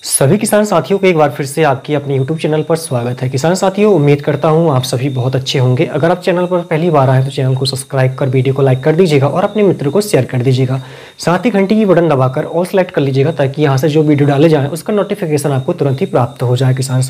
सभी किसान साथियों को एक बार फिर से आपकी अपने YouTube चैनल पर स्वागत है। किसान साथियों, उम्मीद करता हूं आप सभी बहुत अच्छे होंगे। अगर आप चैनल पर पहली बार आए तो चैनल को सब्सक्राइब कर वीडियो को लाइक कर दीजिएगा और अपने मित्र को शेयर कर दीजिएगा। साथ ही घंटी की बटन दबाकर ऑल सेलेक्ट कर लीजिएगा ताकि यहाँ से जो वीडियो डाले जाएँ उसका नोटिफिकेशन आपको तुरंत ही प्राप्त हो जाए। किसान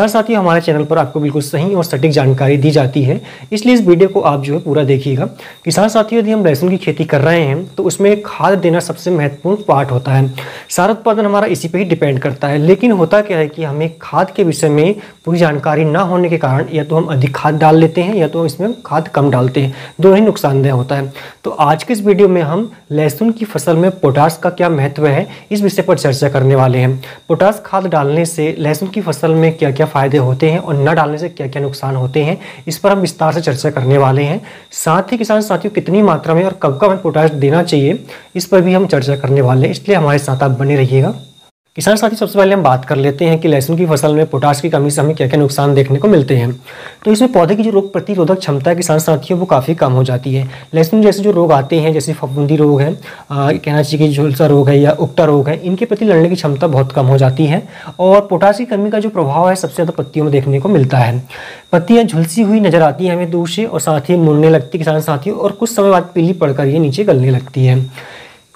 साथियों, हमारे चैनल पर आपको बिल्कुल सही और सटीक जानकारी दी जाती है, इसलिए इस वीडियो को आप जो है पूरा देखिएगा। किसान साथियों, यदि हम लहसुन की खेती कर रहे हैं तो उसमें खाद देना सबसे महत्वपूर्ण पार्ट होता है। सारा उत्पादन हमारा इसी पे ही डिपेंड करता है। लेकिन होता क्या है कि हमें खाद के विषय में पूरी जानकारी ना होने के कारण या तो हम अधिक खाद डाल लेते हैं या तो इसमें खाद कम डालते हैं, दोनों ही नुकसानदेह होता है। तो आज के इस वीडियो में हम लहसुन की फसल में पोटाश का क्या महत्व है इस विषय पर चर्चा करने वाले हैं। पोटाश खाद डालने से लहसुन की फसल में क्या क्या फायदे होते हैं और न डालने से क्या क्या नुकसान होते हैं, इस पर हम विस्तार से चर्चा करने वाले हैं। साथ ही किसान साथियों, कितनी मात्रा में और कब कब हमें पोटाश देना चाहिए इस पर भी हम चर्चा करने वाले हैं, इसलिए हमारे साथ आप बने रहिएगा। किसान साथी, सबसे पहले हम बात कर लेते हैं कि लहसुन की फसल में पोटाश की कमी से हमें क्या क्या नुकसान देखने को मिलते हैं। तो इसमें पौधे की जो रोग प्रतिरोधक क्षमता है किसान साथियों वो काफ़ी कम हो जाती है। लहसुन जैसे जो रोग आते हैं, जैसे फफूंदी रोग है, कहना चाहिए कि झुलसा रोग है या उक्ता रोग है, इनके प्रति लड़ने की क्षमता बहुत कम हो जाती है। और पोटाश की कमी का जो प्रभाव है सबसे ज़्यादा पत्तियों में देखने को मिलता है। पत्तियाँ झुलसी हुई नजर आती हैं हमें दूर से, और साथ ही मुड़ने लगती है किसान साथियों, और कुछ समय बाद पीली पड़कर ये नीचे गलने लगती है।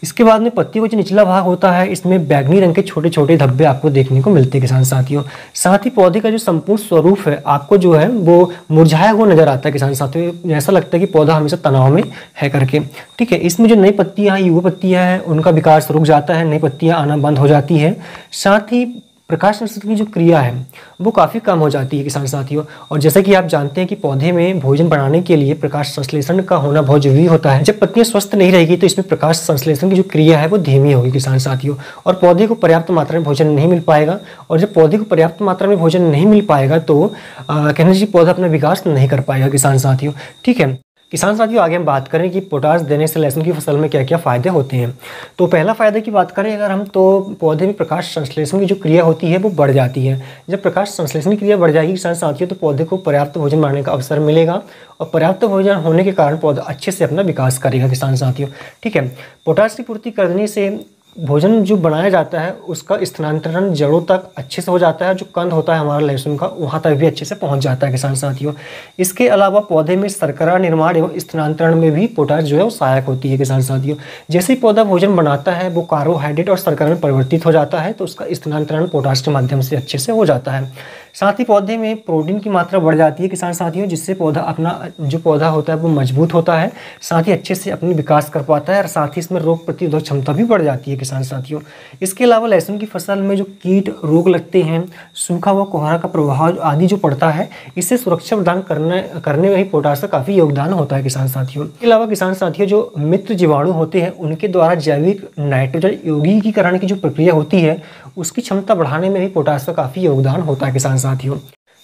इसके बाद में पत्ती का जो निचला भाग होता है इसमें बैगनी रंग के छोटे छोटे धब्बे आपको देखने को मिलते हैं किसान साथियों। साथ ही पौधे का जो संपूर्ण स्वरूप है आपको जो है वो मुरझाया हुआ नजर आता है किसान साथियों। ऐसा लगता है कि पौधा हमेशा तनाव में है करके। ठीक है, इसमें जो नई पत्तियां हैं, युवा पत्तियां हैं, उनका विकास रुक जाता है, नई पत्तियां आना बंद हो जाती है। साथ ही प्रकाश संश्लेषण की जो क्रिया है वो काफ़ी कम हो जाती है किसान साथियों। और जैसे कि आप जानते हैं कि पौधे में भोजन बनाने के लिए प्रकाश संश्लेषण का होना बहुत जरूरी होता है। जब पत्तियां स्वस्थ नहीं रहेगी तो इसमें प्रकाश संश्लेषण की जो क्रिया है वो धीमी होगी किसान साथियों, और पौधे को पर्याप्त मात्रा में भोजन नहीं मिल पाएगा। और जब पौधे को पर्याप्त मात्रा में भोजन नहीं मिल पाएगा तो कहना चाहिए पौधा अपना विकास नहीं कर पाएगा किसान साथियों। ठीक है किसान साथियों, आगे हम बात करें कि पोटाश देने से लहसुन की फसल में क्या क्या फ़ायदे होते हैं। तो पहला फ़ायदे की बात करें अगर हम, तो पौधे में प्रकाश संश्लेषण की जो क्रिया होती है वो बढ़ जाती है। जब प्रकाश संश्लेषण की क्रिया बढ़ जाएगी किसान साथियों तो पौधे को पर्याप्त भोजन बनाने का अवसर मिलेगा, और पर्याप्त भोजन होने के कारण पौधा अच्छे से अपना विकास करेगा किसान साथियों। ठीक है, पोटाश की पूर्ति करने से भोजन जो बनाया जाता है उसका स्थानांतरण जड़ों तक अच्छे से हो जाता है। जो कंद होता है हमारा लहसुन का वहाँ तक भी अच्छे से पहुँच जाता है किसान साथियों। इसके अलावा पौधे में शर्करा निर्माण एवं स्थानांतरण में भी पोटाश जो है वो सहायक होती है किसान साथियों। जैसे ही पौधा भोजन बनाता है वो कार्बोहाइड्रेट और शर्करा में परिवर्तित हो जाता है, तो उसका स्थानांतरण पोटाश के माध्यम से अच्छे से हो जाता है। साथ ही पौधे में प्रोटीन की मात्रा बढ़ जाती है किसान साथियों, जिससे पौधा अपना जो पौधा होता है वो मजबूत होता है, साथ ही अच्छे से अपनी विकास कर पाता है, और साथ ही इसमें रोग प्रतिरोधक क्षमता भी बढ़ जाती है किसान साथियों। इसके अलावा लहसुन की फसल में जो कीट रोग लगते हैं, सूखा हुआ कोहरा का प्रभाव आदि जो पड़ता है, इससे सुरक्षा प्रदान करने में भी पोटाश का काफ़ी योगदान होता है किसान साथियों। इसके अलावा किसान साथियों जो मित्र जीवाणु होते हैं उनके द्वारा जैविक नाइट्रोजन यौगिकीकरण की जो प्रक्रिया होती है उसकी क्षमता बढ़ाने में भी पोटाश का काफ़ी योगदान होता है किसान साथियों।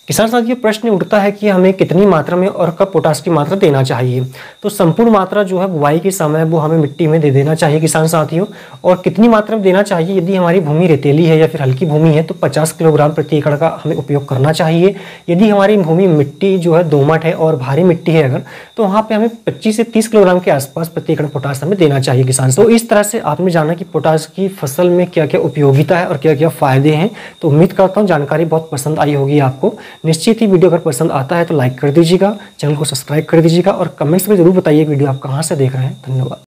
किसान साथियों, प्रश्न उठता है कि हमें कितनी मात्रा में और कब पोटाश की मात्रा देना चाहिए। तो संपूर्ण मात्रा जो है बुआई के समय वो हमें मिट्टी में दे देना चाहिए किसान साथियों। और कितनी मात्रा में देना चाहिए, यदि हमारी भूमि रेतीली है या फिर हल्की भूमि है तो 50 किलोग्राम प्रति एकड़ का हमें उपयोग करना चाहिए। यदि हमारी भूमि मिट्टी जो है दोमट है और भारी मिट्टी है अगर, तो वहाँ पर हमें 25 से 30 किलोग्राम के आसपास प्रति एकड़ पोटाश हमें देना चाहिए किसान। तो इस तरह से आपने जाना कि पोटाश की फसल में क्या क्या उपयोगिता है और क्या क्या फ़ायदे हैं। तो उम्मीद करता हूँ जानकारी बहुत पसंद आई होगी आपको। निश्चित ही वीडियो अगर पसंद आता है तो लाइक कर दीजिएगा, चैनल को सब्सक्राइब कर दीजिएगा, और कमेंट्स में जरूर बताइए वीडियो आप कहाँ से देख रहे हैं। धन्यवाद।